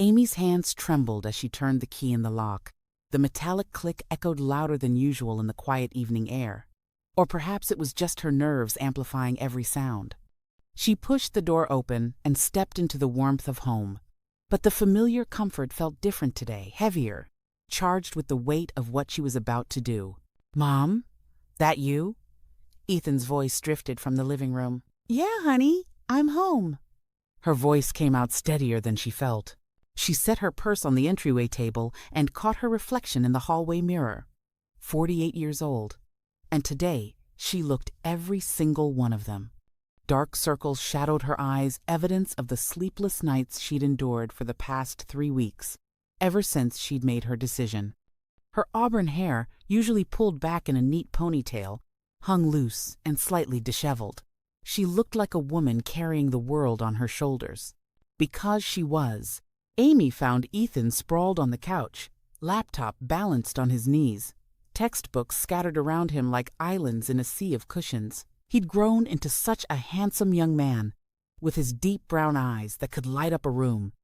Amy's hands trembled as she turned the key in the lock. The metallic click echoed louder than usual in the quiet evening air. Or perhaps it was just her nerves amplifying every sound. She pushed the door open and stepped into the warmth of home. But the familiar comfort felt different today, heavier, charged with the weight of what she was about to do. "Mom? That you?" Ethan's voice drifted from the living room. "Yeah, honey, I'm home." Her voice came out steadier than she felt. She set her purse on the entryway table and caught her reflection in the hallway mirror. 48 years old. And today, she looked every single one of them. Dark circles shadowed her eyes, evidence of the sleepless nights she'd endured for the past 3 weeks, ever since she'd made her decision. Her auburn hair, usually pulled back in a neat ponytail, hung loose and slightly disheveled. She looked like a woman carrying the world on her shoulders. Because she was, Amy found Ethan sprawled on the couch, laptop balanced on his knees, textbooks scattered around him like islands in a sea of cushions. He'd grown into such a handsome young man, with his deep brown eyes that could light up a room.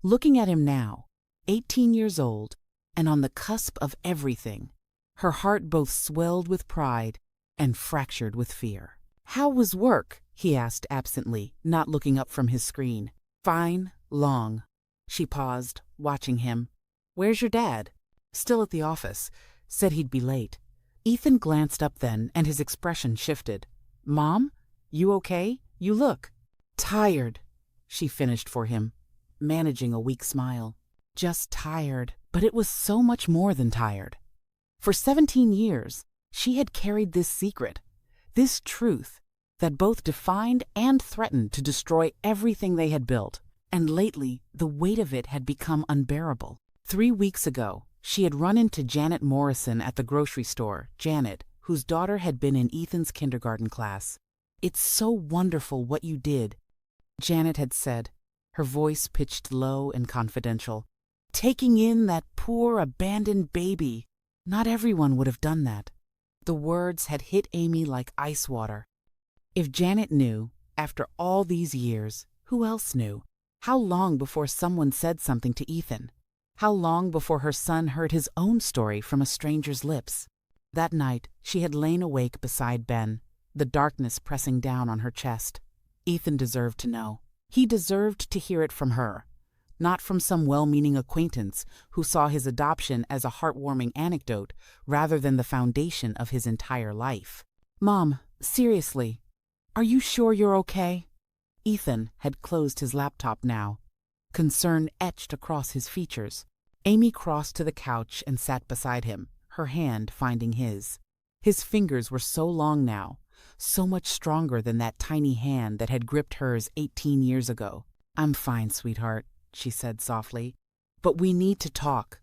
Looking at him now, 18 years old, and on the cusp of everything, her heart both swelled with pride and fractured with fear. "How was work?" he asked absently, not looking up from his screen. "Fine, long." She paused, watching him. "Where's your dad?" "Still at the office. Said he'd be late." Ethan glanced up then, and his expression shifted. "Mom, you okay? You look tired," she finished for him, managing a weak smile. Just tired, but it was so much more than tired. For 17 years, she had carried this secret, this truth, that both defined and threatened to destroy everything they had built. And lately, the weight of it had become unbearable. 3 weeks ago, she had run into Janet Morrison at the grocery store, Janet, whose daughter had been in Ethan's kindergarten class. "It's so wonderful what you did," Janet had said, her voice pitched low and confidential. "Taking in that poor, abandoned baby. Not everyone would have done that." The words had hit Amy like ice water. If Janet knew, after all these years, who else knew? How long before someone said something to Ethan? How long before her son heard his own story from a stranger's lips? That night, she had lain awake beside Ben, the darkness pressing down on her chest. Ethan deserved to know. He deserved to hear it from her, not from some well-meaning acquaintance who saw his adoption as a heartwarming anecdote rather than the foundation of his entire life. "Mom, seriously, are you sure you're okay?" Ethan had closed his laptop now, concern etched across his features. Amy crossed to the couch and sat beside him, her hand finding his. His fingers were so long now, so much stronger than that tiny hand that had gripped hers 18 years ago. "I'm fine, sweetheart," she said softly. "But we need to talk.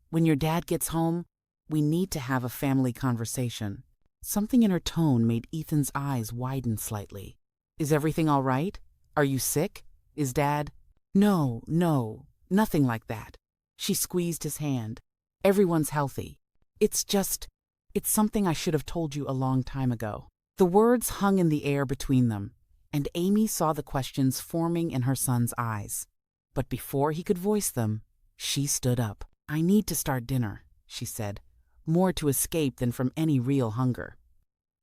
When your dad gets home, we need to have a family conversation." Something in her tone made Ethan's eyes widen slightly. "Is everything all right? Are you sick? Is Dad—" No, nothing like that." She squeezed his hand. "Everyone's healthy. It's something I should have told you a long time ago." The words hung in the air between them, and Amy saw the questions forming in her son's eyes. But before he could voice them, she stood up. "I need to start dinner," she said, more to escape than from any real hunger.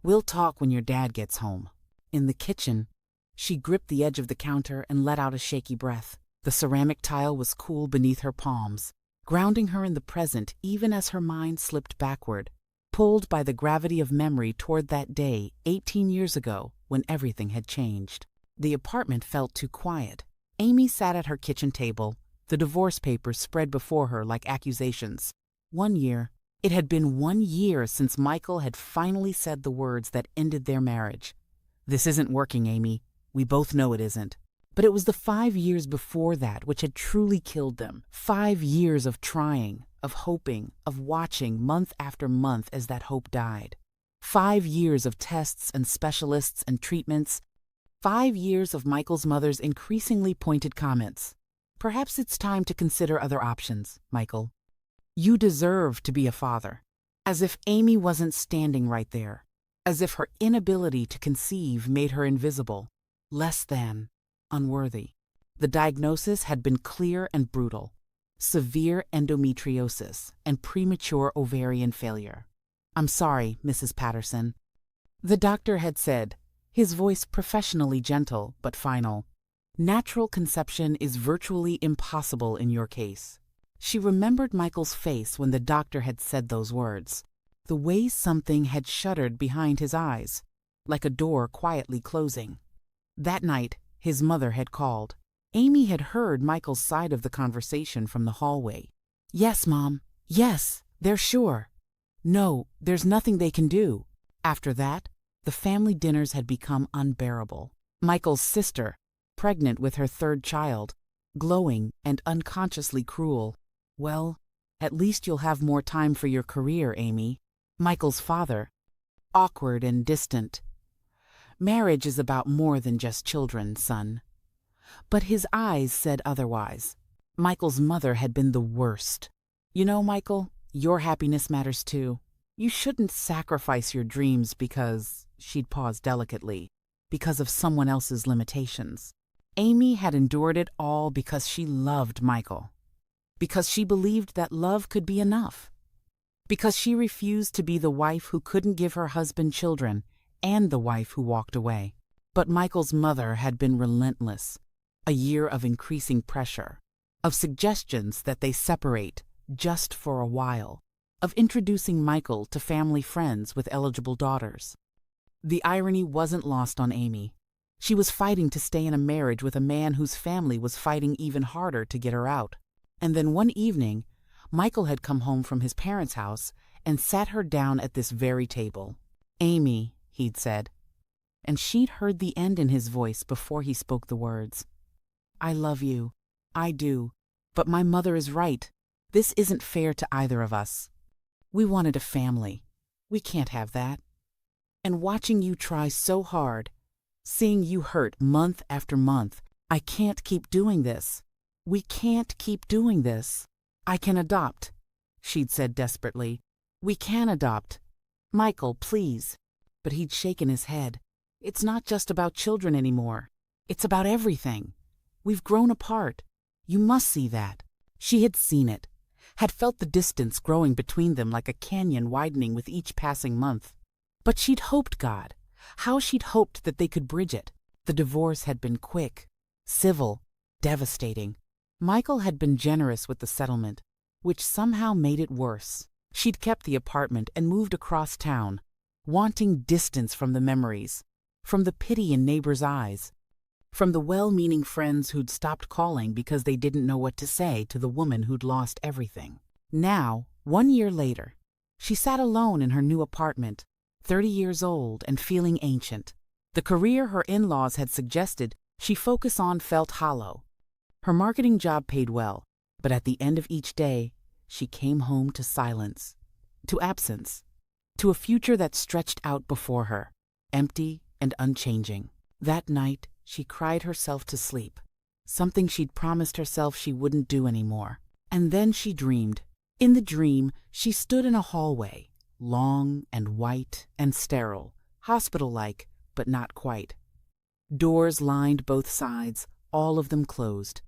"We'll talk when your dad gets home." In the kitchen, she gripped the edge of the counter and let out a shaky breath. The ceramic tile was cool beneath her palms, grounding her in the present even as her mind slipped backward, pulled by the gravity of memory toward that day 18 years ago when everything had changed. The apartment felt too quiet. Amy sat at her kitchen table, the divorce papers spread before her like accusations. 1 year. It had been 1 year since Michael had finally said the words that ended their marriage. "This isn't working, Amy. We both know it isn't." But it was the 5 years before that which had truly killed them. 5 years of trying, of hoping, of watching month after month as that hope died. 5 years of tests and specialists and treatments. 5 years of Michael's mother's increasingly pointed comments. "Perhaps it's time to consider other options, Michael. You deserve to be a father." As if Amy wasn't standing right there. As if her inability to conceive made her invisible. Less than. Unworthy. The diagnosis had been clear and brutal: severe endometriosis and premature ovarian failure. "I'm sorry, Mrs. Patterson," the doctor had said, his voice professionally gentle but final. "Natural conception is virtually impossible in your case." She remembered Michael's face when the doctor had said those words, the way something had shuddered behind his eyes, like a door quietly closing. That night, his mother had called. Amy had heard Michael's side of the conversation from the hallway. "Yes, Mom. Yes, they're sure. No, there's nothing they can do." After that, the family dinners had become unbearable. Michael's sister, pregnant with her third child, glowing and unconsciously cruel. "Well, at least you'll have more time for your career, Amy." Michael's father, awkward and distant. "Marriage is about more than just children, son." But his eyes said otherwise. Michael's mother had been the worst. "You know, Michael, your happiness matters too. You shouldn't sacrifice your dreams because," she'd pause delicately, "because of someone else's limitations." Amy had endured it all because she loved Michael. Because she believed that love could be enough. Because she refused to be the wife who couldn't give her husband children and the wife who walked away. But Michael's mother had been relentless. A year of increasing pressure, of suggestions that they separate just for a while, of introducing Michael to family friends with eligible daughters. The irony wasn't lost on Amy. She was fighting to stay in a marriage with a man whose family was fighting even harder to get her out. And then one evening, Michael had come home from his parents' house and sat her down at this very table. "Amy," he'd said, and she'd heard the end in his voice before he spoke the words. "I love you. I do. But my mother is right. This isn't fair to either of us. We wanted a family. We can't have that. And watching you try so hard, seeing you hurt month after month, I can't keep doing this. We can't keep doing this. I can adopt," she'd said desperately. "We can adopt. Michael, please." But he'd shaken his head. "It's not just about children anymore. It's about everything. We've grown apart. You must see that." She had seen it, had felt the distance growing between them like a canyon widening with each passing month. But she'd hoped, God, how she'd hoped that they could bridge it. The divorce had been quick, civil, devastating. Michael had been generous with the settlement, which somehow made it worse. She'd kept the apartment and moved across town, wanting distance from the memories, from the pity in neighbors' eyes, from the well-meaning friends who'd stopped calling because they didn't know what to say to the woman who'd lost everything. Now, 1 year later, she sat alone in her new apartment, 30 years old and feeling ancient. The career her in-laws had suggested she focus on felt hollow. Her marketing job paid well, but at the end of each day, she came home to silence, to absence, to a future that stretched out before her, empty and unchanging. That night, she cried herself to sleep, something she'd promised herself she wouldn't do anymore. And then she dreamed. In the dream, she stood in a hallway, long and white and sterile, hospital-like, but not quite. Doors lined both sides, all of them closed.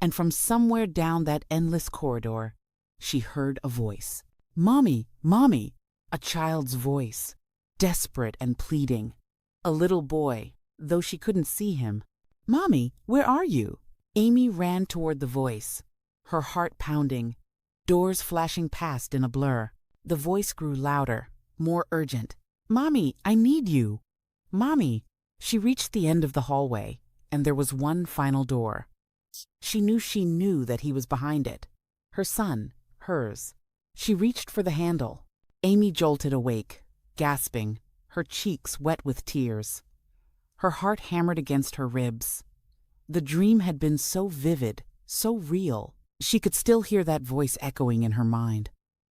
And from somewhere down that endless corridor, she heard a voice. "Mommy, Mommy!" A child's voice, desperate and pleading. A little boy, though she couldn't see him. "Mommy, where are you?" Amy ran toward the voice, her heart pounding, doors flashing past in a blur. The voice grew louder, more urgent. "Mommy, I need you. Mommy." She reached the end of the hallway, and there was one final door. She knew that he was behind it. Her son, hers. She reached for the handle. Amy jolted awake, gasping, her cheeks wet with tears. Her heart hammered against her ribs. The dream had been so vivid, so real. She could still hear that voice echoing in her mind.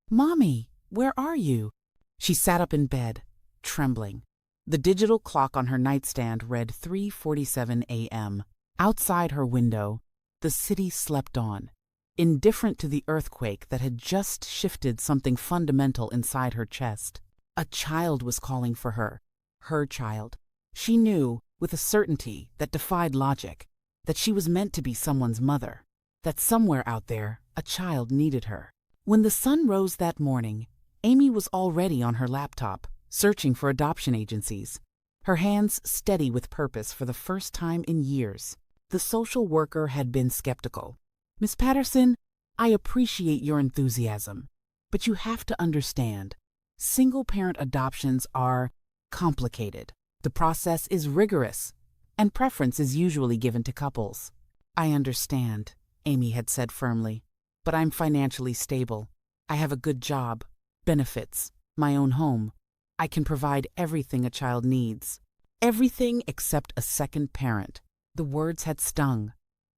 "Mommy, where are you?" She sat up in bed, trembling. The digital clock on her nightstand read 3:47 a.m. Outside her window, the city slept on, indifferent to the earthquake that had just shifted something fundamental inside her chest. A child was calling for her child. She knew, with a certainty that defied logic, that she was meant to be someone's mother, that somewhere out there a child needed her. When the sun rose that morning, Amy was already on her laptop, searching for adoption agencies, her hands steady with purpose for the first time in years. The social worker had been skeptical. "Miss Patterson, I appreciate your enthusiasm, but you have to understand, single-parent adoptions are complicated. The process is rigorous, and preference is usually given to couples." "I understand," Amy had said firmly, "but I'm financially stable. I have a good job, benefits, my own home. I can provide everything a child needs. Everything except a second parent." The words had stung,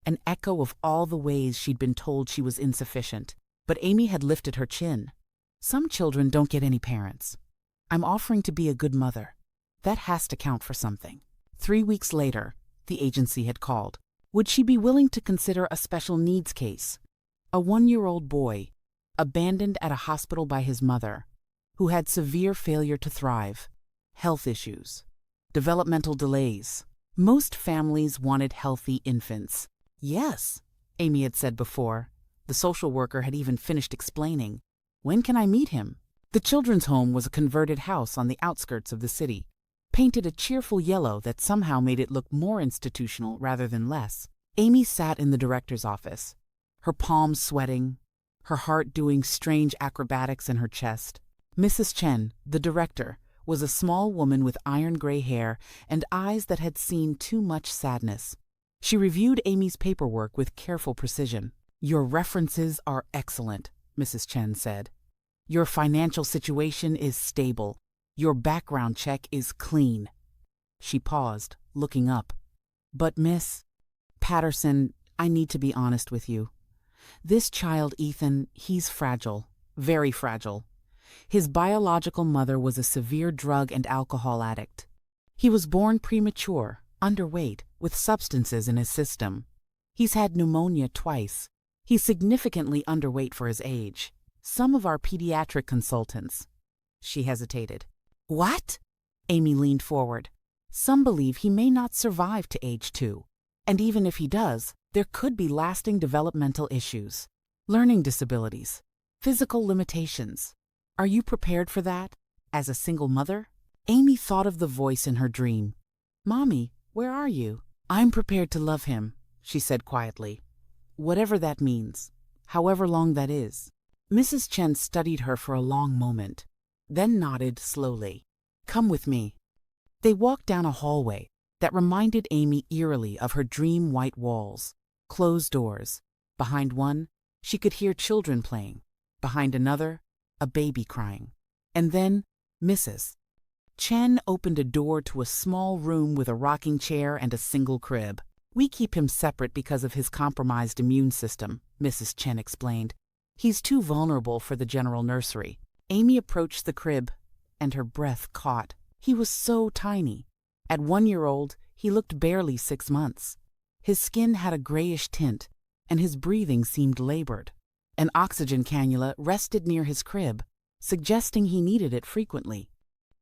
an echo of all the ways she'd been told she was insufficient. But Amy had lifted her chin. "Some children don't get any parents. I'm offering to be a good mother. That has to count for something." 3 weeks later, the agency had called. Would she be willing to consider a special needs case? A 1-year-old boy, abandoned at a hospital by his mother, who had severe failure to thrive, health issues, developmental delays. Most families wanted healthy infants. "Yes," Amy had said before. The social worker had even finished explaining. "When can I meet him?" The children's home was a converted house on the outskirts of the city, painted a cheerful yellow that somehow made it look more institutional rather than less. Amy sat in the director's office, her palms sweating, her heart doing strange acrobatics in her chest. Mrs. Chen, the director, was a small woman with iron-gray hair and eyes that had seen too much sadness. She reviewed Amy's paperwork with careful precision. "Your references are excellent," Mrs. Chen said. "Your financial situation is stable. Your background check is clean." She paused, looking up. "But Miss Patterson, I need to be honest with you. This child, Ethan, he's fragile, very fragile. His biological mother was a severe drug and alcohol addict. He was born premature, underweight, with substances in his system. He's had pneumonia twice. He's significantly underweight for his age. Some of our pediatric consultants—" She hesitated. "What?" Amy leaned forward. "Some believe he may not survive to age 2. And even if he does, there could be lasting developmental issues, learning disabilities, physical limitations. Are you prepared for that, as a single mother?" Amy thought of the voice in her dream. "Mommy, where are you?" "I'm prepared to love him," she said quietly. "Whatever that means, however long that is." Mrs. Chen studied her for a long moment, then nodded slowly. "Come with me." They walked down a hallway that reminded Amy eerily of her dream white walls, closed doors. Behind one, she could hear children playing. Behind another, a baby crying. And then, Mrs. Chen opened a door to a small room with a rocking chair and a single crib. "We keep him separate because of his compromised immune system," Mrs. Chen explained. "He's too vulnerable for the general nursery." Amy approached the crib, and her breath caught. He was so tiny. At 1-year-old, he looked barely 6 months. His skin had a grayish tint, and his breathing seemed labored. An oxygen cannula rested near his crib, suggesting he needed it frequently.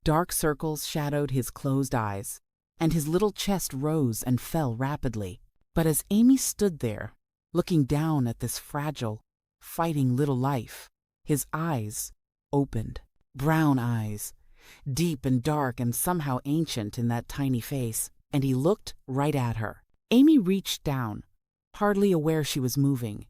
Dark circles shadowed his closed eyes, and his little chest rose and fell rapidly. But as Amy stood there, looking down at this fragile, fighting little life, his eyes opened. Brown eyes, deep and dark and somehow ancient in that tiny face, and he looked right at her. Amy reached down, hardly aware she was moving,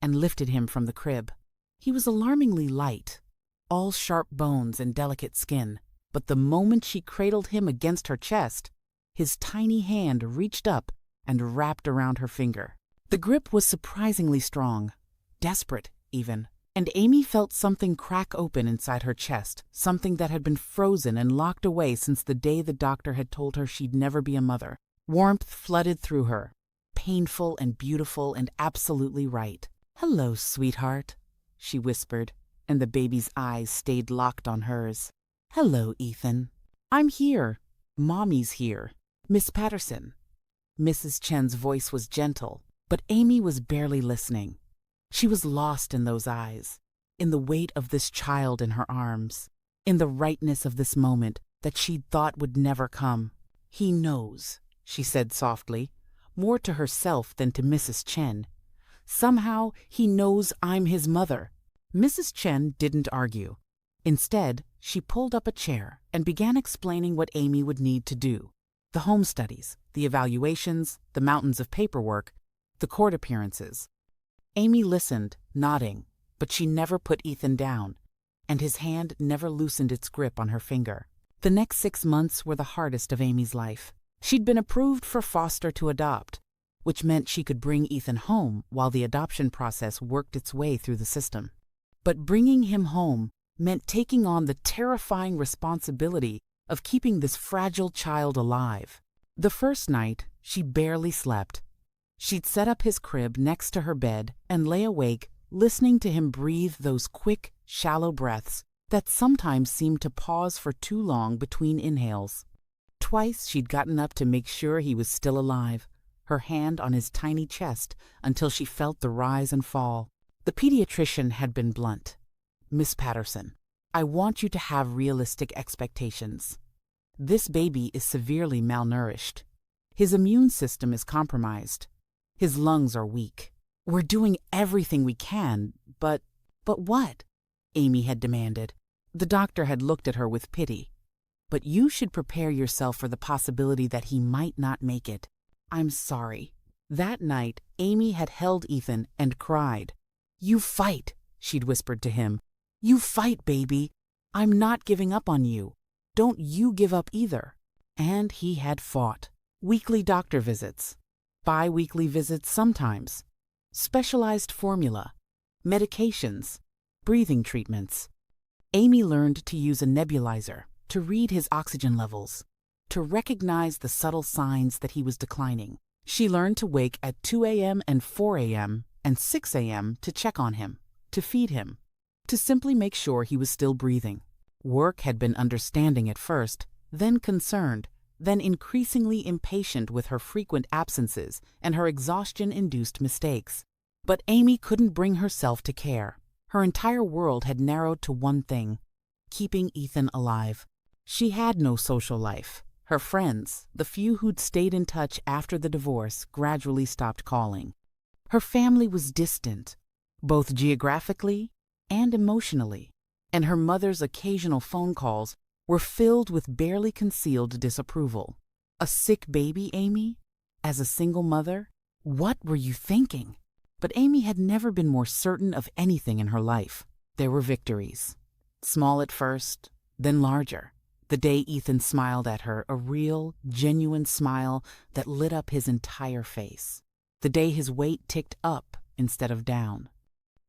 and lifted him from the crib. He was alarmingly light, all sharp bones and delicate skin, but the moment she cradled him against her chest, his tiny hand reached up and wrapped around her finger. The grip was surprisingly strong, desperate even, and Amy felt something crack open inside her chest, something that had been frozen and locked away since the day the doctor had told her she'd never be a mother. Warmth flooded through her, painful and beautiful and absolutely right. "Hello, sweetheart," she whispered, and the baby's eyes stayed locked on hers. "Hello, Ethan. I'm here. Mommy's here. Miss Patterson." Mrs. Chen's voice was gentle, but Amy was barely listening. She was lost in those eyes, in the weight of this child in her arms, in the rightness of this moment that she'd thought would never come. "He knows," she said softly, more to herself than to Mrs. Chen. "Somehow, he knows I'm his mother." Mrs. Chen didn't argue. Instead, she pulled up a chair and began explaining what Amy would need to do. The home studies, the evaluations, the mountains of paperwork, the court appearances. Amy listened, nodding, but she never put Ethan down, and his hand never loosened its grip on her finger. The next 6 months were the hardest of Amy's life. She'd been approved for foster to adopt, which meant she could bring Ethan home while the adoption process worked its way through the system. But bringing him home meant taking on the terrifying responsibility of keeping this fragile child alive. The first night, she barely slept. She'd set up his crib next to her bed and lay awake, listening to him breathe those quick, shallow breaths that sometimes seemed to pause for too long between inhales. Twice she'd gotten up to make sure he was still alive, her hand on his tiny chest until she felt the rise and fall. The pediatrician had been blunt. "Miss Patterson, I want you to have realistic expectations. This baby is severely malnourished. His immune system is compromised. His lungs are weak. We're doing everything we can, but what?" Amy had demanded. The doctor had looked at her with pity. "But you should prepare yourself for the possibility that he might not make it. I'm sorry." That night, Amy had held Ethan and cried. "You fight," she'd whispered to him. "You fight, baby. I'm not giving up on you. Don't you give up either." And he had fought. Weekly doctor visits. Bi-weekly visits sometimes. Specialized formula. Medications. Breathing treatments. Amy learned to use a nebulizer, to read his oxygen levels, to recognize the subtle signs that he was declining. She learned to wake at 2 a.m. and 4 a.m. and 6 a.m. to check on him, to feed him, to simply make sure he was still breathing. Work had been understanding at first, then concerned, then increasingly impatient with her frequent absences and her exhaustion-induced mistakes. But Amy couldn't bring herself to care. Her entire world had narrowed to one thing: keeping Ethan alive. She had no social life. Her friends, the few who'd stayed in touch after the divorce, gradually stopped calling. Her family was distant, both geographically and emotionally, and her mother's occasional phone calls were filled with barely concealed disapproval. A sick baby, Amy? As a single mother? What were you thinking? But Amy had never been more certain of anything in her life. There were victories. Small at first, then larger. The day Ethan smiled at her, a real, genuine smile that lit up his entire face. The day his weight ticked up instead of down.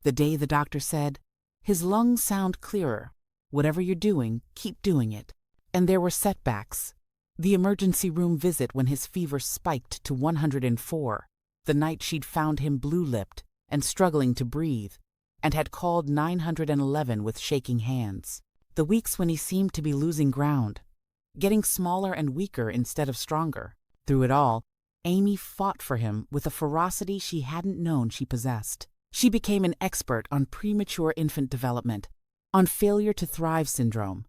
The day the doctor said, "His lungs sound clearer. Whatever you're doing, keep doing it." And there were setbacks. The emergency room visit when his fever spiked to 104. The night she'd found him blue-lipped and struggling to breathe, and had called 911 with shaking hands. The weeks when he seemed to be losing ground, getting smaller and weaker instead of stronger. Through it all, Amy fought for him with a ferocity she hadn't known she possessed. She became an expert on premature infant development, on failure to thrive syndrome,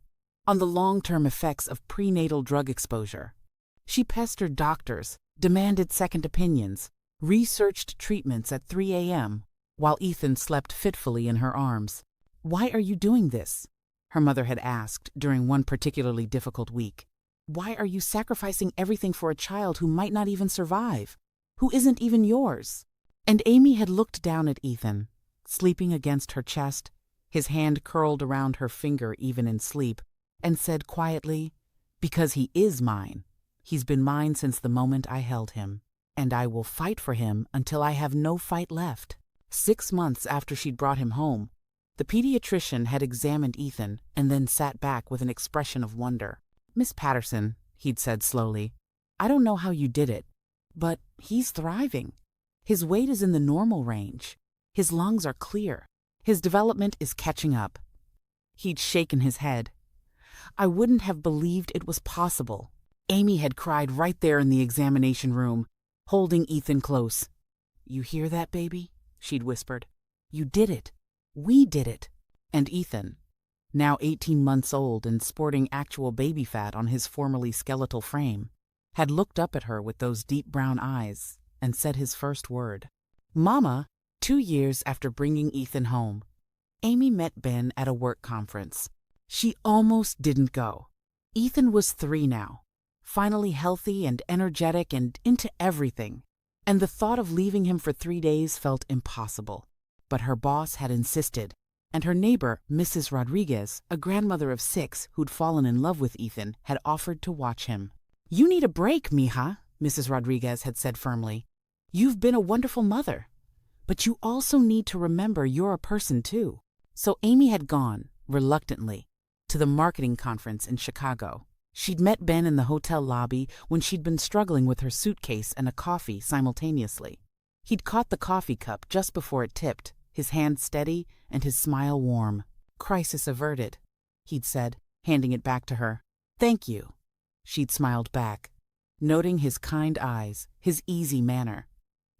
on the long-term effects of prenatal drug exposure. She pestered doctors, demanded second opinions, researched treatments at 3 a.m. while Ethan slept fitfully in her arms. "Why are you doing this?" her mother had asked during one particularly difficult week. "Why are you sacrificing everything for a child who might not even survive, who isn't even yours?" And Amy had looked down at Ethan, sleeping against her chest, his hand curled around her finger even in sleep, and said quietly, "Because he is mine. He's been mine since the moment I held him. And I will fight for him until I have no fight left." 6 months after she'd brought him home, the pediatrician had examined Ethan and then sat back with an expression of wonder. "Miss Patterson," he'd said slowly, "I don't know how you did it, but he's thriving. His weight is in the normal range. His lungs are clear. His development is catching up." He'd shaken his head. "I wouldn't have believed it was possible." Amy had cried right there in the examination room, holding Ethan close. "You hear that, baby?" she'd whispered. "You did it. We did it." And Ethan, now 18 months old and sporting actual baby fat on his formerly skeletal frame, had looked up at her with those deep brown eyes and said his first word. Mama, 2 years after bringing Ethan home. Amy met Ben at a work conference. She almost didn't go. Ethan was 3 now, finally healthy and energetic and into everything, and the thought of leaving him for 3 days felt impossible. But her boss had insisted, and her neighbor, Mrs. Rodriguez, a grandmother of 6 who'd fallen in love with Ethan, had offered to watch him. "You need a break, mija," Mrs. Rodriguez had said firmly. "You've been a wonderful mother, but you also need to remember you're a person too." So Amy had gone, reluctantly, to the marketing conference in Chicago. She'd met Ben in the hotel lobby when she'd been struggling with her suitcase and a coffee simultaneously. He'd caught the coffee cup just before it tipped, his hand steady and his smile warm. "Crisis averted," he'd said, handing it back to her. "Thank you." She'd smiled back, noting his kind eyes, his easy manner.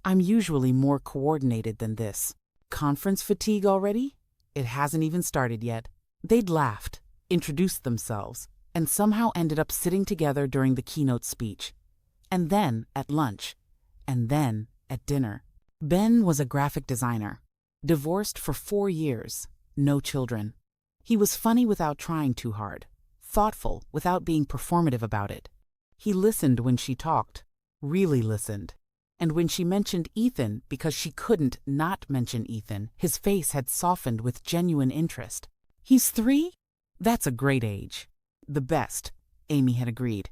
"I'm usually more coordinated than this. Conference fatigue already? It hasn't even started yet." They'd laughed, introduced themselves, and somehow ended up sitting together during the keynote speech. And then at lunch. And then at dinner. Ben was a graphic designer, divorced for 4 years, no children. He was funny without trying too hard, thoughtful without being performative about it. He listened when she talked, really listened. And when she mentioned Ethan because she couldn't not mention Ethan, his face had softened with genuine interest. "He's 3? That's a great age." "The best," Amy had agreed.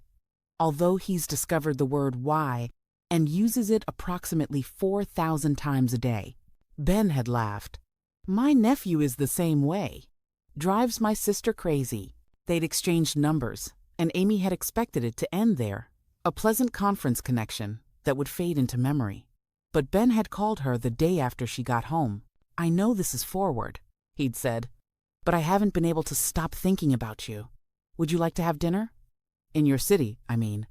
"Although he's discovered the word why and uses it approximately 4,000 times a day." Ben had laughed. "My nephew is the same way. Drives my sister crazy." They'd exchanged numbers, and Amy had expected it to end there. A pleasant conference connection that would fade into memory. But Ben had called her the day after she got home. "I know this is forward," he'd said, "but I haven't been able to stop thinking about you. Would you like to have dinner? In your city, I mean.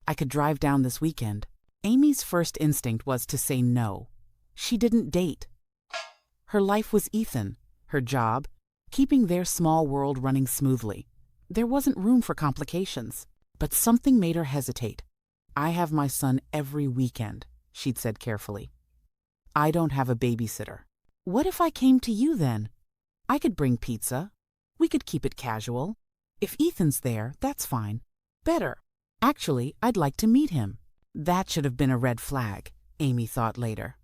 I could drive down this weekend." Amy's first instinct was to say no. She didn't date. Her life was Ethan, her job, keeping their small world running smoothly. There wasn't room for complications. But something made her hesitate. "I have my son every weekend," she'd said carefully. "I don't have a babysitter." "What if I came to you then? I could bring pizza. We could keep it casual. If Ethan's there, that's fine. Better. Actually, I'd like to meet him." That should have been a red flag, Amy thought later.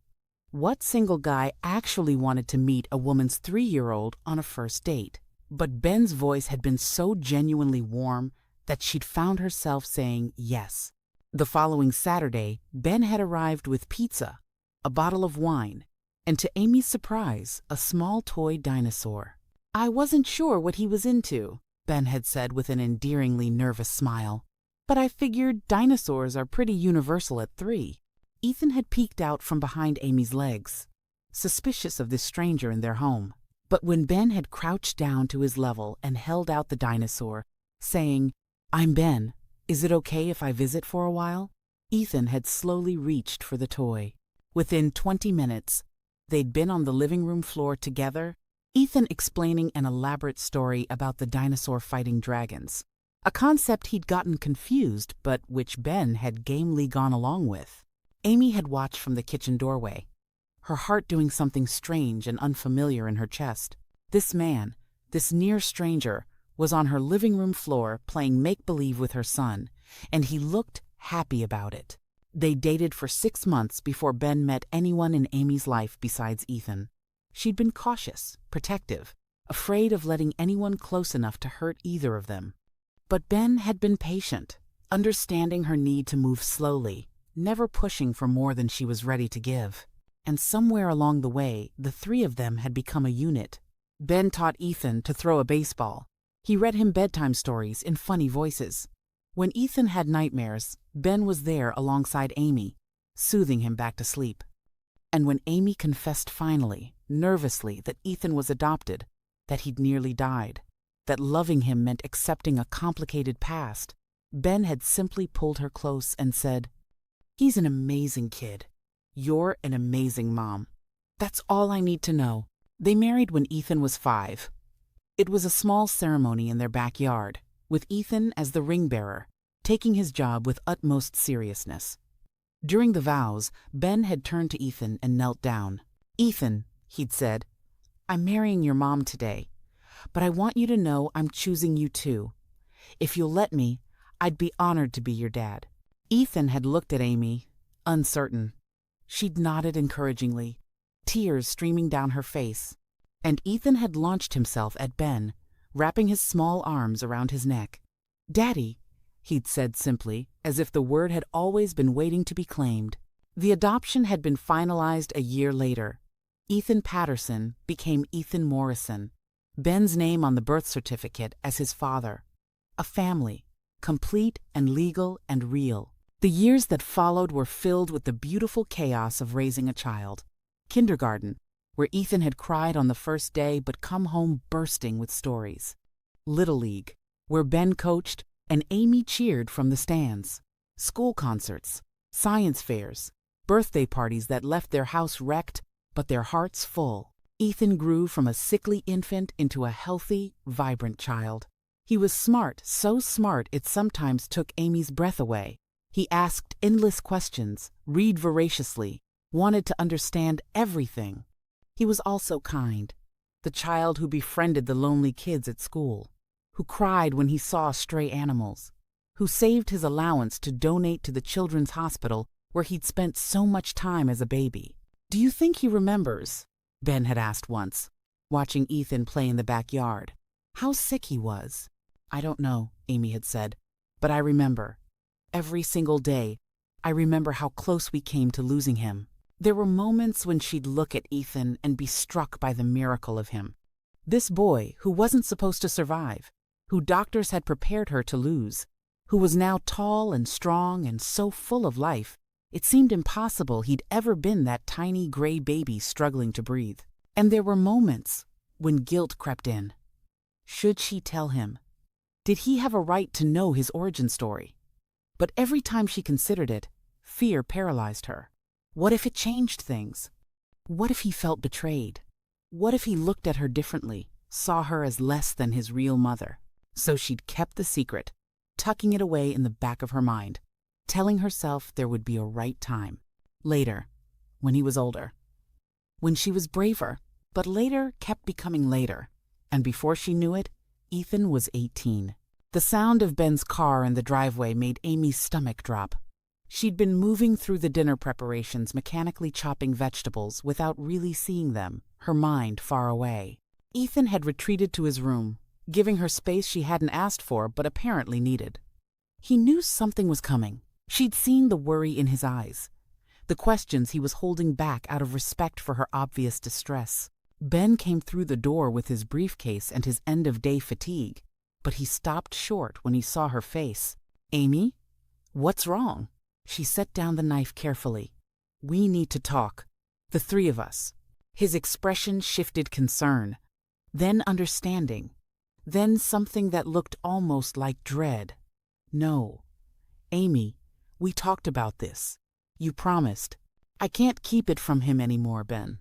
What single guy actually wanted to meet a woman's 3-year-old on a first date? But Ben's voice had been so genuinely warm that she'd found herself saying yes. The following Saturday, Ben had arrived with pizza, a bottle of wine, and to Amy's surprise, a small toy dinosaur. "I wasn't sure what he was into," Ben had said with an endearingly nervous smile. "But I figured dinosaurs are pretty universal at 3. Ethan had peeked out from behind Amy's legs, suspicious of this stranger in their home. But when Ben had crouched down to his level and held out the dinosaur, saying, "I'm Ben. Is it okay if I visit for a while?" Ethan had slowly reached for the toy. Within 20 minutes, they'd been on the living room floor together, Ethan explaining an elaborate story about the dinosaur fighting dragons. A concept he'd gotten confused, but which Ben had gamely gone along with. Amy had watched from the kitchen doorway, her heart doing something strange and unfamiliar in her chest. This man, this near stranger, was on her living room floor playing make-believe with her son, and he looked happy about it. They dated for 6 months before Ben met anyone in Amy's life besides Ethan. She'd been cautious, protective, afraid of letting anyone close enough to hurt either of them. But Ben had been patient, understanding her need to move slowly, never pushing for more than she was ready to give. And somewhere along the way, the 3 of them had become a unit. Ben taught Ethan to throw a baseball. He read him bedtime stories in funny voices. When Ethan had nightmares, Ben was there alongside Amy, soothing him back to sleep. And when Amy confessed finally, nervously, that Ethan was adopted, that he'd nearly died, that loving him meant accepting a complicated past, Ben had simply pulled her close and said, "He's an amazing kid. You're an amazing mom. That's all I need to know." They married when Ethan was 5. It was a small ceremony in their backyard, with Ethan as the ring bearer, taking his job with utmost seriousness. During the vows, Ben had turned to Ethan and knelt down. "Ethan," he'd said, "I'm marrying your mom today, but I want you to know I'm choosing you too. If you'll let me, I'd be honored to be your dad." Ethan had looked at Amy, uncertain. She'd nodded encouragingly, tears streaming down her face. And Ethan had launched himself at Ben, wrapping his small arms around his neck. "Daddy," he'd said simply, as if the word had always been waiting to be claimed. The adoption had been finalized a year later. Ethan Patterson became Ethan Morrison, Ben's name on the birth certificate as his father. A family, complete and legal and real. The years that followed were filled with the beautiful chaos of raising a child. Kindergarten, where Ethan had cried on the first day but come home bursting with stories. Little League, where Ben coached and Amy cheered from the stands. School concerts, science fairs, birthday parties that left their house wrecked but their hearts full. Ethan grew from a sickly infant into a healthy, vibrant child. He was smart, so smart it sometimes took Amy's breath away. He asked endless questions, read voraciously, wanted to understand everything. He was also kind, the child who befriended the lonely kids at school, who cried when he saw stray animals, who saved his allowance to donate to the children's hospital where he'd spent so much time as a baby. "Do you think he remembers?" Ben had asked once, watching Ethan play in the backyard. "How sick he was." "I don't know," Amy had said, "but I remember. Every single day, I remember how close we came to losing him." There were moments when she'd look at Ethan and be struck by the miracle of him. This boy who wasn't supposed to survive, who doctors had prepared her to lose, who was now tall and strong and so full of life, it seemed impossible he'd ever been that tiny gray baby struggling to breathe. And there were moments when guilt crept in. Should she tell him? Did he have a right to know his origin story? But every time she considered it, fear paralyzed her. What if it changed things? What if he felt betrayed? What if he looked at her differently, saw her as less than his real mother? So she'd kept the secret, tucking it away in the back of her mind, telling herself there would be a right time. Later, when he was older. When she was braver, but later kept becoming later. And before she knew it, Ethan was 18. The sound of Ben's car in the driveway made Amy's stomach drop. She'd been moving through the dinner preparations, mechanically chopping vegetables without really seeing them, her mind far away. Ethan had retreated to his room, giving her space she hadn't asked for but apparently needed. He knew something was coming. She'd seen the worry in his eyes, the questions he was holding back out of respect for her obvious distress. Ben came through the door with his briefcase and his end-of-day fatigue, but he stopped short when he saw her face. "Amy, what's wrong?" She set down the knife carefully. "We need to talk. The three of us." His expression shifted concern, then understanding, then something that looked almost like dread. "No. Amy, we talked about this. You promised. I can't keep it from him anymore, Ben."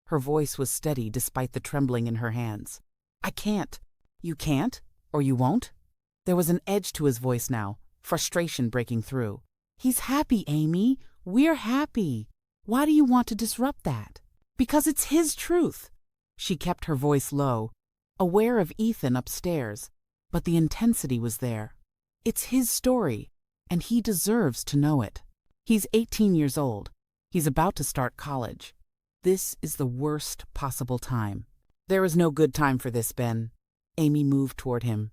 Her voice was steady despite the trembling in her hands. "I can't." "You can't? Or you won't?" There was an edge to his voice now, frustration breaking through. "He's happy, Amy. We're happy. Why do you want to disrupt that?" "Because it's his truth." She kept her voice low, aware of Ethan upstairs, but the intensity was there. It's his story, and he deserves to know it. He's 18 years old. He's about to start college. This is the worst possible time. "There is no good time for this, Ben." Amy moved toward him,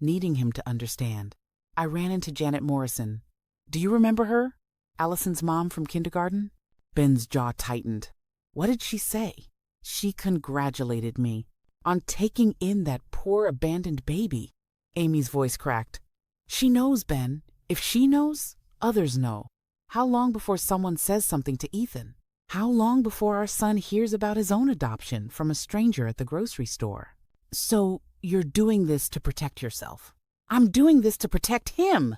needing him to understand. "I ran into Janet Morrison. Do you remember her? Allison's mom from kindergarten?" Ben's jaw tightened. "What did she say?" "She congratulated me on taking in that poor abandoned baby." Amy's voice cracked. "She knows, Ben. If she knows, others know. How long before someone says something to Ethan? How long before our son hears about his own adoption from a stranger at the grocery store?" "So you're doing this to protect yourself?" "I'm doing this to protect him!"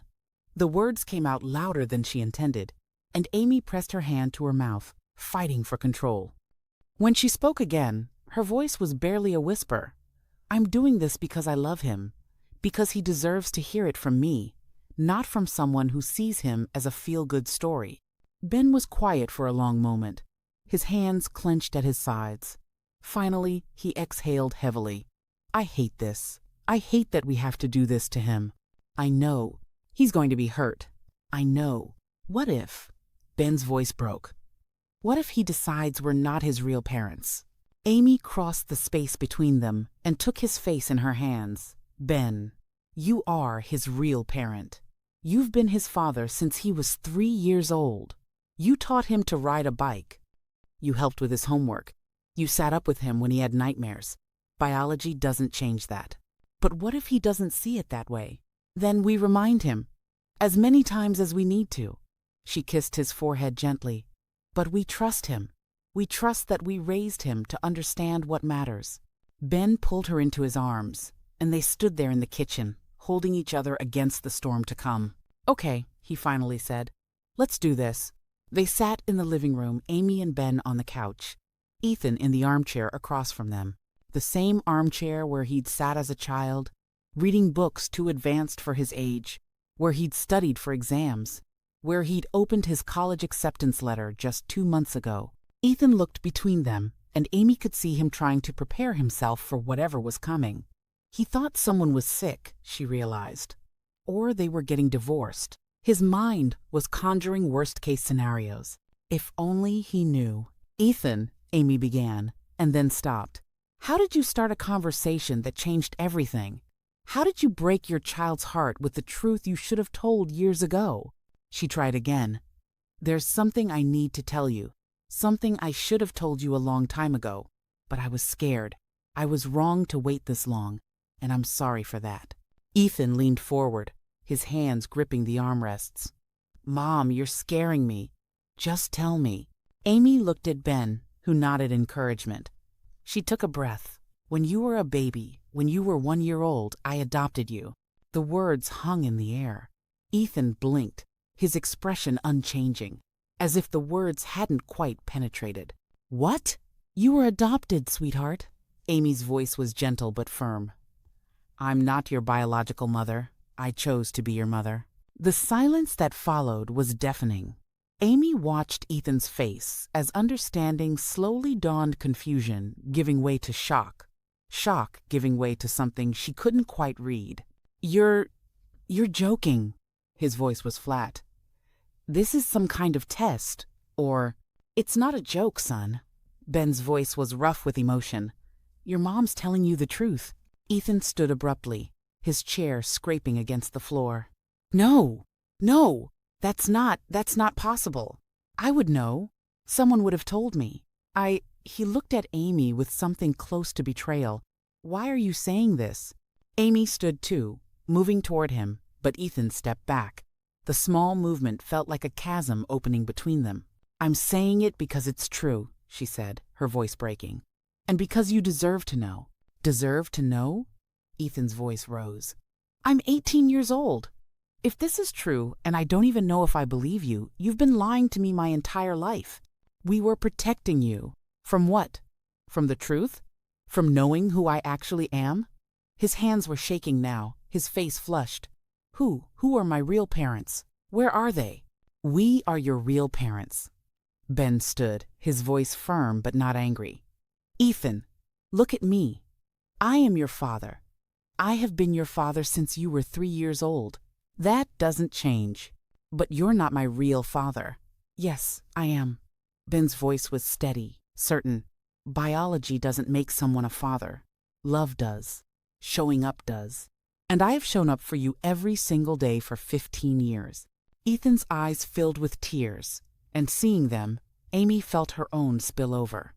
The words came out louder than she intended, and Amy pressed her hand to her mouth, fighting for control. When she spoke again, her voice was barely a whisper. "I'm doing this because I love him, because he deserves to hear it from me, not from someone who sees him as a feel-good story." Ben was quiet for a long moment, his hands clenched at his sides. Finally, he exhaled heavily. I hate this. I hate that we have to do this to him. I know. He's going to be hurt. I know. What if? Ben's voice broke. What if he decides we're not his real parents? Amy crossed the space between them and took his face in her hands. Ben, you are his real parent. You've been his father since he was 3 years old. You taught him to ride a bike. You helped with his homework. You sat up with him when he had nightmares. Biology doesn't change that. But what if he doesn't see it that way? Then we remind him, as many times as we need to. She kissed his forehead gently. But we trust him. We trust that we raised him to understand what matters. Ben pulled her into his arms, and they stood there in the kitchen, holding each other against the storm to come. Okay, he finally said. Let's do this. They sat in the living room, Amy and Ben on the couch, Ethan in the armchair across from them. The same armchair where he'd sat as a child, reading books too advanced for his age, where he'd studied for exams, where he'd opened his college acceptance letter just 2 months ago. Ethan looked between them, and Amy could see him trying to prepare himself for whatever was coming. He thought someone was sick, she realized, or they were getting divorced. His mind was conjuring worst-case scenarios. If only he knew. Ethan, Amy began, and then stopped. How did you start a conversation that changed everything? How did you break your child's heart with the truth you should have told years ago? She tried again. There's something I need to tell you. Something I should have told you a long time ago. But I was scared. I was wrong to wait this long, and I'm sorry for that. Ethan leaned forward, his hands gripping the armrests. Mom, you're scaring me. Just tell me. Amy looked at Ben, who nodded encouragement. She took a breath. When you were a baby, when you were 1 year old, I adopted you. The words hung in the air. Ethan blinked, his expression unchanging, as if the words hadn't quite penetrated. What? You were adopted, sweetheart. Amy's voice was gentle but firm. I'm not your biological mother. I chose to be your mother. The silence that followed was deafening. Amy watched Ethan's face as understanding slowly dawned confusion, giving way to shock. Shock giving way to something she couldn't quite read. You're joking. His voice was flat. This is some kind of test. Or, it's not a joke, son. Ben's voice was rough with emotion. Your mom's telling you the truth. Ethan stood abruptly, his chair scraping against the floor. No, that's not possible. I would know. Someone would have told me. He looked at Amy with something close to betrayal. Why are you saying this? Amy stood too, moving toward him, but Ethan stepped back. The small movement felt like a chasm opening between them. I'm saying it because it's true, she said, her voice breaking. And because you deserve to know. Deserve to know? Ethan's voice rose. I'm 18 years old. If this is true, and I don't even know if I believe you, you've been lying to me my entire life. We were protecting you. From what? From the truth? From knowing who I actually am? His hands were shaking now, his face flushed. Who are my real parents? Where are they? We are your real parents. Ben stood, his voice firm but not angry. Ethan, look at me. I am your father. I have been your father since you were 3 years old. That doesn't change. But you're not my real father. Yes, I am. Ben's voice was steady, certain. Biology doesn't make someone a father. Love does. Showing up does. And I have shown up for you every single day for 15 years. Ethan's eyes filled with tears, and seeing them, Amy felt her own spill over.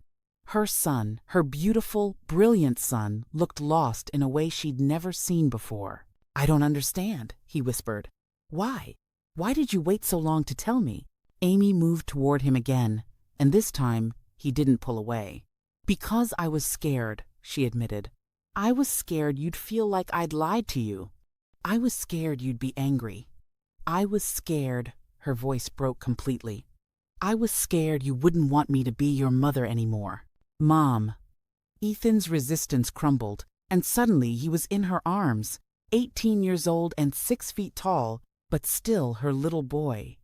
Her son, her beautiful, brilliant son, looked lost in a way she'd never seen before. I don't understand, he whispered. Why? Why did you wait so long to tell me? Amy moved toward him again, and this time he didn't pull away. Because I was scared, she admitted. I was scared you'd feel like I'd lied to you. I was scared you'd be angry. I was scared, her voice broke completely. I was scared you wouldn't want me to be your mother anymore. Mom. Ethan's resistance crumbled, and suddenly he was in her arms, 18 years old and 6 feet tall, but still her little boy.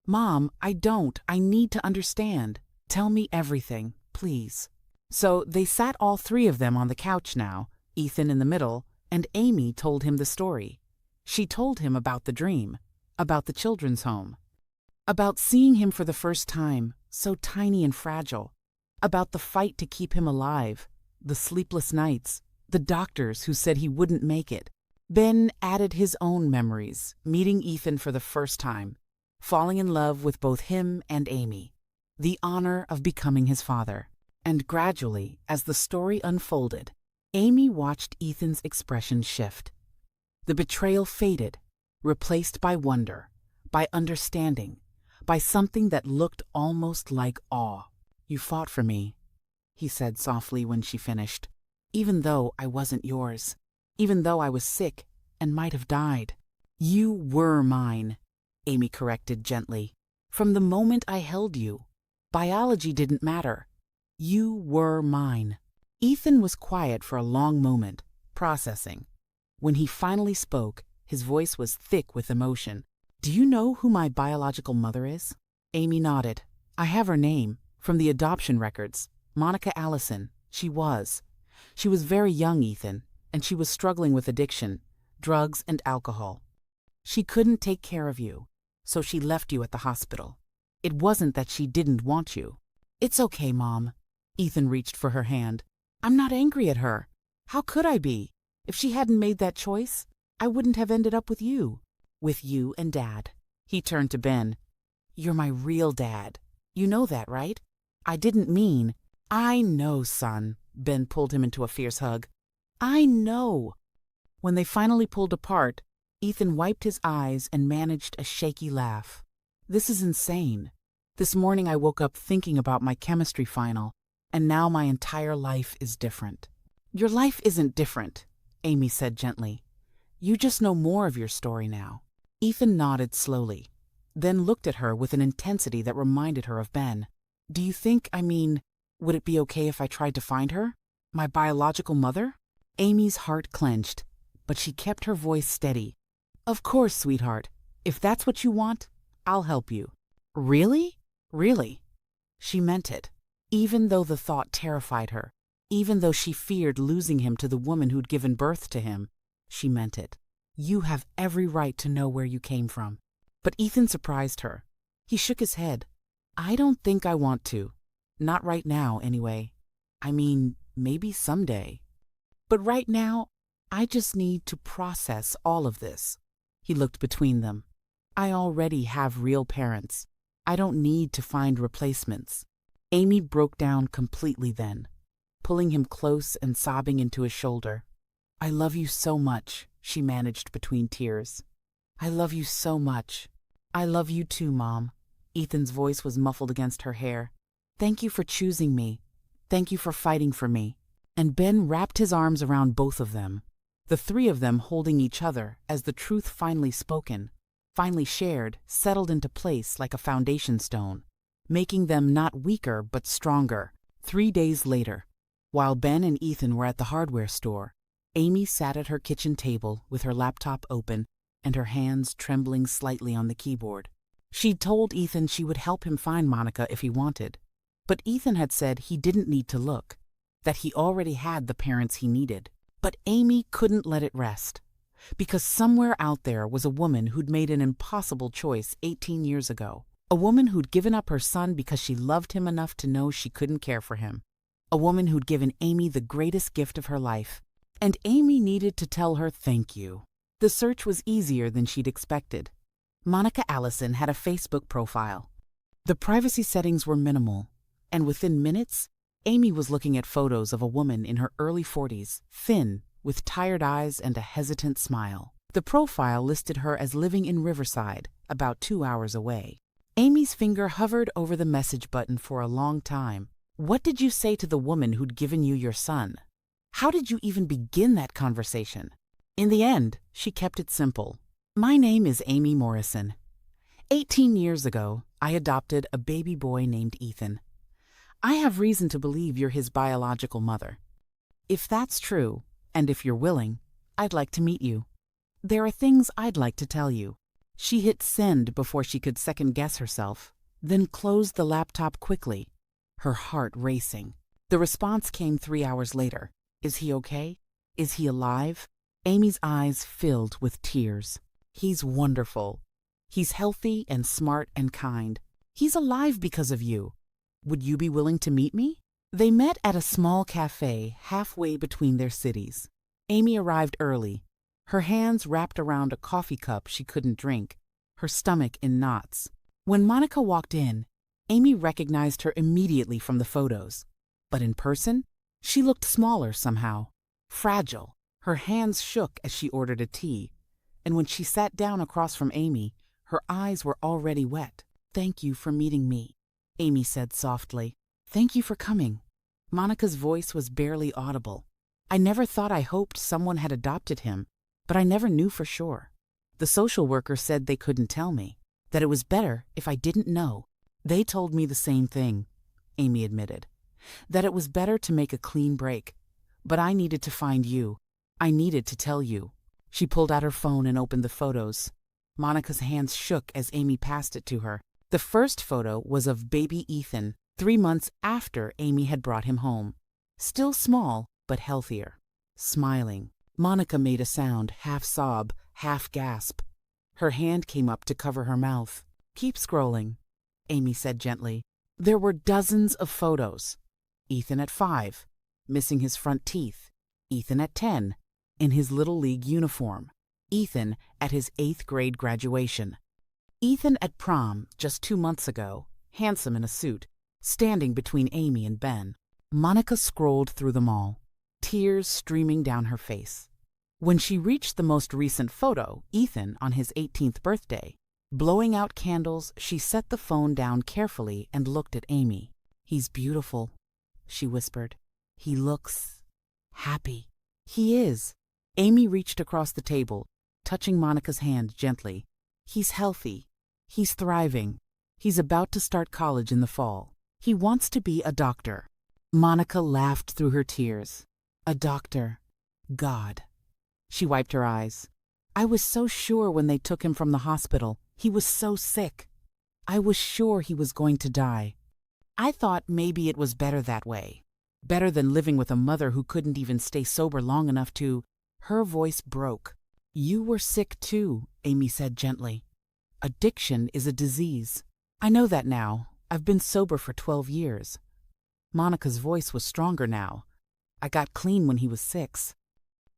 Mom, I don't. I need to understand. Tell me everything, please. So they sat all three of them on the couch now, Ethan in the middle, and Amy told him the story. She told him about the dream, about the children's home, about seeing him for the first time, so tiny and fragile, about the fight to keep him alive, the sleepless nights, the doctors who said he wouldn't make it. Ben added his own memories, meeting Ethan for the first time, falling in love with both him and Amy, the honor of becoming his father. And gradually, as the story unfolded, Amy watched Ethan's expression shift. The betrayal faded, replaced by wonder, by understanding, by something that looked almost like awe. You fought for me, he said softly when she finished, even though I wasn't yours, even though I was sick and might have died. You were mine, Amy corrected gently. From the moment I held you, biology didn't matter. You were mine. Ethan was quiet for a long moment, processing. When he finally spoke, his voice was thick with emotion. Do you know who my biological mother is? Amy nodded. I have her name, from the adoption records. Monica Allison. She was. She was very young, Ethan, and she was struggling with addiction, drugs and alcohol. She couldn't take care of you, so she left you at the hospital. It wasn't that she didn't want you. It's okay, Mom. Ethan reached for her hand. I'm not angry at her. How could I be? If she hadn't made that choice, I wouldn't have ended up with you. With you and Dad. He turned to Ben. You're my real dad. You know that, right? I didn't mean. I know, son. Ben pulled him into a fierce hug. I know. When they finally pulled apart, Ethan wiped his eyes and managed a shaky laugh. This is insane. This morning I woke up thinking about my chemistry final, and now my entire life is different. Your life isn't different, Amy said gently. You just know more of your story now. Ethan nodded slowly, then looked at her with an intensity that reminded her of Ben. Do you think, would it be okay if I tried to find her? My biological mother? Amy's heart clenched, but she kept her voice steady. Of course, sweetheart. If that's what you want, I'll help you. Really? Really? She meant it. Even though the thought terrified her, even though she feared losing him to the woman who'd given birth to him, she meant it. You have every right to know where you came from. But Ethan surprised her. He shook his head. I don't think I want to. Not right now, anyway. Maybe someday. But right now, I just need to process all of this. He looked between them. I already have real parents. I don't need to find replacements. Amy broke down completely then, pulling him close and sobbing into his shoulder. I love you so much, she managed between tears. I love you so much. I love you too, Mom. Ethan's voice was muffled against her hair. Thank you for choosing me. Thank you for fighting for me. And Ben wrapped his arms around both of them, the three of them holding each other as the truth finally spoken, finally shared, settled into place like a foundation stone, making them not weaker but stronger. 3 days later, while Ben and Ethan were at the hardware store, Amy sat at her kitchen table with her laptop open and her hands trembling slightly on the keyboard. She'd told Ethan she would help him find Monica if he wanted, but Ethan had said he didn't need to look, that he already had the parents he needed. But Amy couldn't let it rest, because somewhere out there was a woman who'd made an impossible choice 18 years ago, a woman who'd given up her son because she loved him enough to know she couldn't care for him, a woman who'd given Amy the greatest gift of her life, and Amy needed to tell her thank you. The search was easier than she'd expected. Monica Allison had a Facebook profile. The privacy settings were minimal, and within minutes, Amy was looking at photos of a woman in her early 40s, thin, with tired eyes and a hesitant smile. The profile listed her as living in Riverside, about 2 hours away. Amy's finger hovered over the message button for a long time. What did you say to the woman who'd given you your son? How did you even begin that conversation? In the end, she kept it simple. My name is Amy Morrison. 18 years ago, I adopted a baby boy named Ethan. I have reason to believe you're his biological mother. If that's true, and if you're willing, I'd like to meet you. There are things I'd like to tell you. She hit send before she could second-guess herself, then closed the laptop quickly, her heart racing. The response came 3 hours later. Is he okay? Is he alive? Amy's eyes filled with tears. He's wonderful. He's healthy and smart and kind. He's alive because of you. Would you be willing to meet me? They met at a small cafe halfway between their cities. Amy arrived early, her hands wrapped around a coffee cup she couldn't drink, her stomach in knots. When Monica walked in, Amy recognized her immediately from the photos. But in person, she looked smaller somehow, fragile. Her hands shook as she ordered a tea, and when she sat down across from Amy, her eyes were already wet. "Thank you for meeting me," Amy said softly. "Thank you for coming." Monica's voice was barely audible. "I never thought I hoped someone had adopted him, but I never knew for sure. The social worker said they couldn't tell me, that it was better if I didn't know." "They told me the same thing," Amy admitted, "that it was better to make a clean break. But I needed to find you. I needed to tell you." She pulled out her phone and opened the photos. Monica's hands shook as Amy passed it to her. The first photo was of baby Ethan, 3 months after Amy had brought him home. Still small, but healthier. Smiling. Monica made a sound, half sob, half gasp. Her hand came up to cover her mouth. "Keep scrolling," Amy said gently. There were dozens of photos. Ethan at 5, missing his front teeth. Ethan at 10, in his Little League uniform. Ethan at his 8th grade graduation. Ethan at prom just 2 months ago, handsome in a suit, standing between Amy and Ben. Monica scrolled through them all, tears streaming down her face. When she reached the most recent photo, Ethan on his 18th birthday, blowing out candles, she set the phone down carefully and looked at Amy. "He's beautiful," she whispered. "He looks happy." "He is." Amy reached across the table, touching Monica's hand gently. "He's healthy. He's thriving. He's about to start college in the fall. He wants to be a doctor." Monica laughed through her tears. "A doctor. God." She wiped her eyes. "I was so sure when they took him from the hospital. He was so sick. I was sure he was going to die. I thought maybe it was better that way. Better than living with a mother who couldn't even stay sober long enough to—" Her voice broke. "You were sick too," Amy said gently. "Addiction is a disease. I know that now. I've been sober for 12 years. Monica's voice was stronger now. "I got clean when he was 6.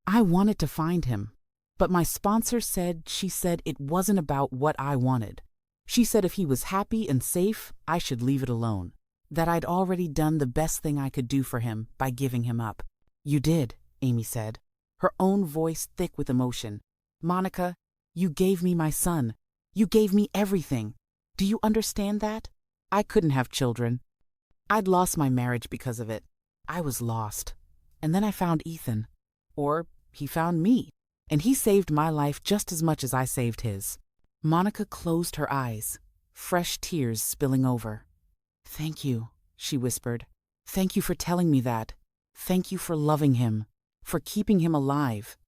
I wanted to find him. But my sponsor said it wasn't about what I wanted. She said if he was happy and safe, I should leave it alone. That I'd already done the best thing I could do for him by giving him up." "You did," Amy said, her own voice thick with emotion. "Monica, you gave me my son. You gave me everything. Do you understand that? I couldn't have children. I'd lost my marriage because of it. I was lost. And then I found Ethan. Or he found me. And he saved my life just as much as I saved his." Monica closed her eyes, fresh tears spilling over. "Thank you," she whispered. "Thank you for telling me that. Thank you for loving him, for keeping him alive.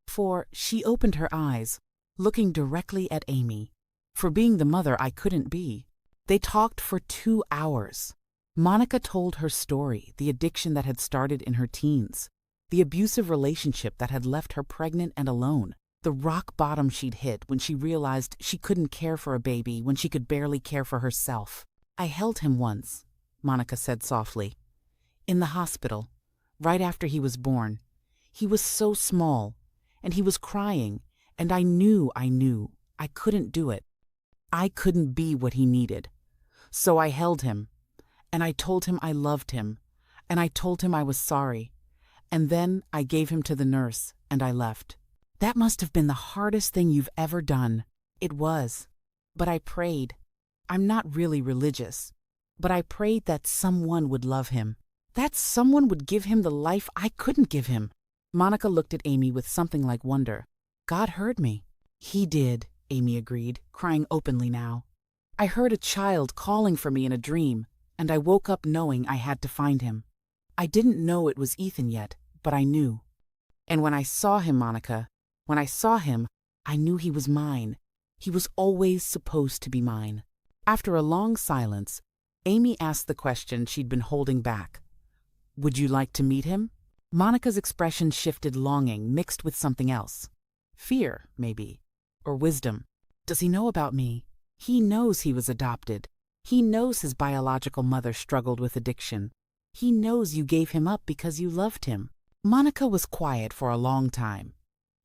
For," she opened her eyes, looking directly at Amy, "for being the mother I couldn't be." They talked for 2 hours. Monica told her story, the addiction that had started in her teens, the abusive relationship that had left her pregnant and alone, the rock bottom she'd hit when she realized she couldn't care for a baby when she could barely care for herself. "I held him once," Monica said softly. "In the hospital, right after he was born. He was so small, and he was crying, and I knew I couldn't do it. I couldn't be what he needed. So I held him, and I told him I loved him, and I told him I was sorry. And then I gave him to the nurse, and I left. That must have been the hardest thing you've ever done." "It was. But I prayed. I'm not really religious. But I prayed that someone would love him. That someone would give him the life I couldn't give him." Monica looked at Amy with something like wonder. "God heard me." "He did," Amy agreed, crying openly now. "I heard a child calling for me in a dream, and I woke up knowing I had to find him. I didn't know it was Ethan yet, but I knew. And when I saw him, Monica, when I saw him, I knew he was mine. He was always supposed to be mine. After a long silence, Amy asked the question she'd been holding back. Would you like to meet him? Monica's expression shifted, longing mixed with something else. Fear, maybe. Or wisdom. Does he know about me? He knows he was adopted. He knows his biological mother struggled with addiction. He knows you gave him up because you loved him. Monica was quiet for a long time,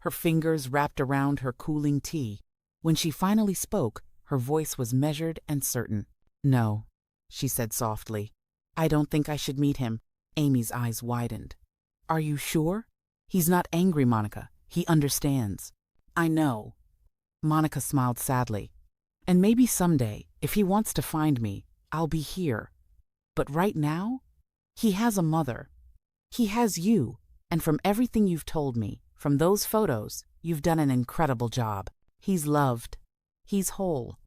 her fingers wrapped around her cooling tea. When she finally spoke, her voice was measured and certain. No, she said softly. I don't think I should meet him. Amy's eyes widened. Are you sure? He's not angry, Monica. He understands. I know. Monica smiled sadly. And maybe someday, if he wants to find me, I'll be here. But right now, he has a mother. He has you. And from everything you've told me, from those photos, you've done an incredible job. He's loved. He's whole.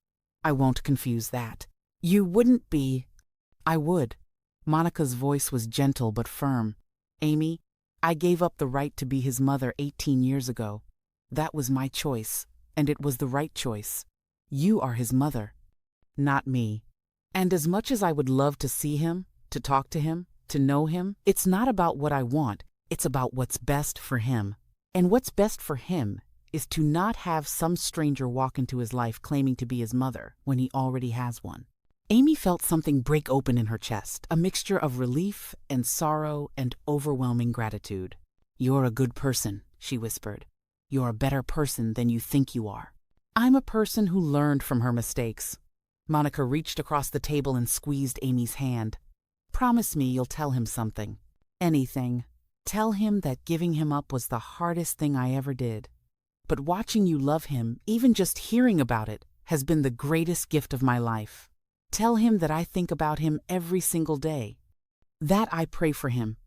I won't confuse that. You wouldn't be. I would. Monica's voice was gentle but firm. Amy, I gave up the right to be his mother 18 years ago. That was my choice, and it was the right choice. You are his mother, not me. And as much as I would love to see him, to talk to him, to know him, it's not about what I want, it's about what's best for him. And what's best for him is to not have some stranger walk into his life claiming to be his mother when he already has one. Amy felt something break open in her chest, a mixture of relief and sorrow and overwhelming gratitude. You're a good person, she whispered. You're a better person than you think you are. I'm a person who learned from her mistakes. Monica reached across the table and squeezed Amy's hand. Promise me you'll tell him something. Anything. Tell him that giving him up was the hardest thing I ever did. But watching you love him, even just hearing about it, has been the greatest gift of my life. Tell him that I think about him every single day. That I pray for him,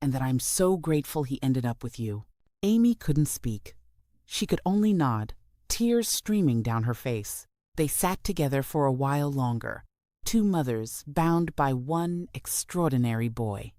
and that I'm so grateful he ended up with you. Amy couldn't speak. She could only nod, tears streaming down her face. They sat together for a while longer, two mothers bound by one extraordinary boy.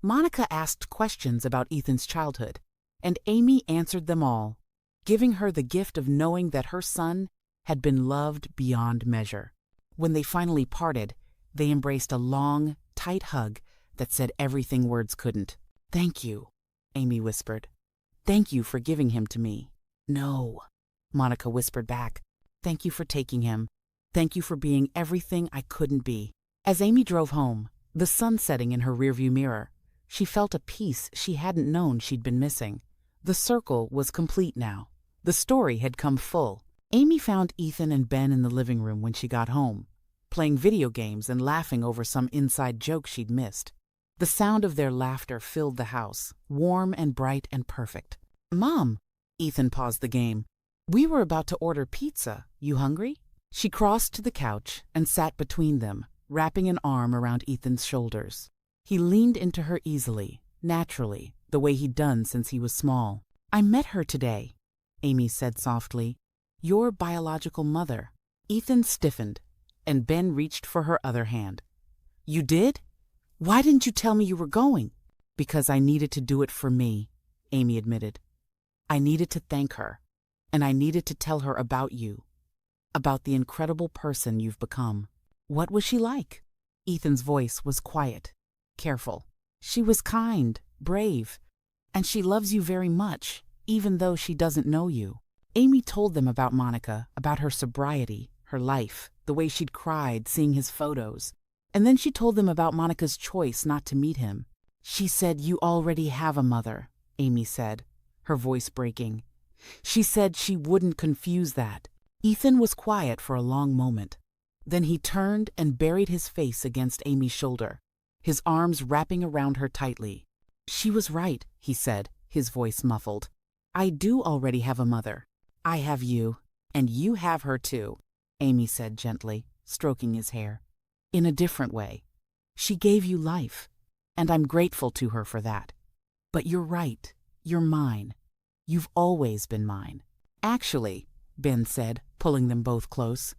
Monica asked questions about Ethan's childhood, and Amy answered them all, giving her the gift of knowing that her son had been loved beyond measure. When they finally parted, they embraced a long, tight hug that said everything words couldn't. Thank you, Amy whispered. Thank you for giving him to me. No, Monica whispered back. Thank you for taking him. Thank you for being everything I couldn't be. As Amy drove home, the sun setting in her rearview mirror, she felt a peace she hadn't known she'd been missing. The circle was complete now. The story had come full. Amy found Ethan and Ben in the living room when she got home, playing video games and laughing over some inside joke she'd missed. The sound of their laughter filled the house, warm and bright and perfect. Mom, Ethan paused the game. We were about to order pizza. You hungry? She crossed to the couch and sat between them, wrapping an arm around Ethan's shoulders. He leaned into her easily, naturally, the way he'd done since he was small. I met her today, Amy said softly. Your biological mother. Ethan stiffened, and Ben reached for her other hand. You did? Why didn't you tell me you were going? Because I needed to do it for me, Amy admitted. I needed to thank her, and I needed to tell her about you, about the incredible person you've become. What was she like? Ethan's voice was quiet, careful. She was kind, brave, and she loves you very much, even though she doesn't know you. Amy told them about Monica, about her sobriety, her life, the way she'd cried seeing his photos. And then she told them about Monica's choice not to meet him. She said, you already have a mother, Amy said, her voice breaking. She said she wouldn't confuse that. Ethan was quiet for a long moment. Then he turned and buried his face against Amy's shoulder, his arms wrapping around her tightly. She was right, he said, his voice muffled. I do already have a mother. I have you, and you have her too, Amy said gently, stroking his hair. In a different way. She gave you life, and I'm grateful to her for that. But you're right, you're mine. You've always been mine. Actually, Ben said, pulling them both close,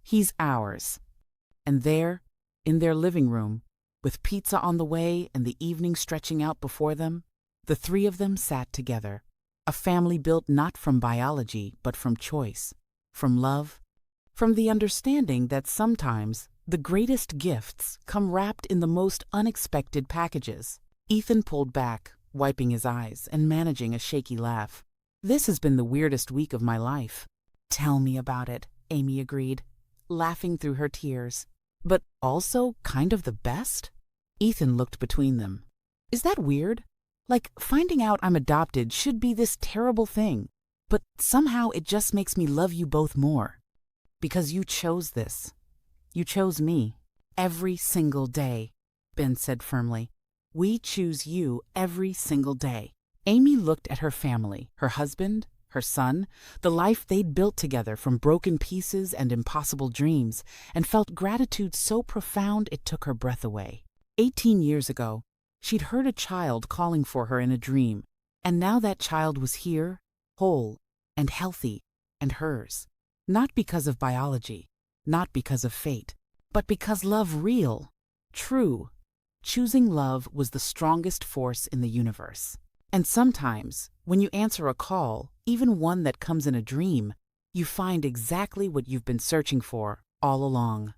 he's ours. And there, in their living room, with pizza on the way and the evening stretching out before them, the three of them sat together. A family built not from biology, but from choice. From love, from the understanding that sometimes the greatest gifts come wrapped in the most unexpected packages. Ethan pulled back, wiping his eyes and managing a shaky laugh. This has been the weirdest week of my life. Tell me about it, Amy agreed, laughing through her tears. But also kind of the best? Ethan looked between them. Is that weird? Like, finding out I'm adopted should be this terrible thing, but somehow it just makes me love you both more. Because you chose this. You chose me. Every single day, Ben said firmly. We choose you every single day. Amy looked at her family, her husband, her son, the life they'd built together from broken pieces and impossible dreams, and felt gratitude so profound it took her breath away. 18 years ago, she'd heard a child calling for her in a dream, and now that child was here, whole and healthy, and hers. Not because of biology, not because of fate, but because love real, true. Choosing love was the strongest force in the universe. And sometimes, when you answer a call, even one that comes in a dream, you find exactly what you've been searching for all along.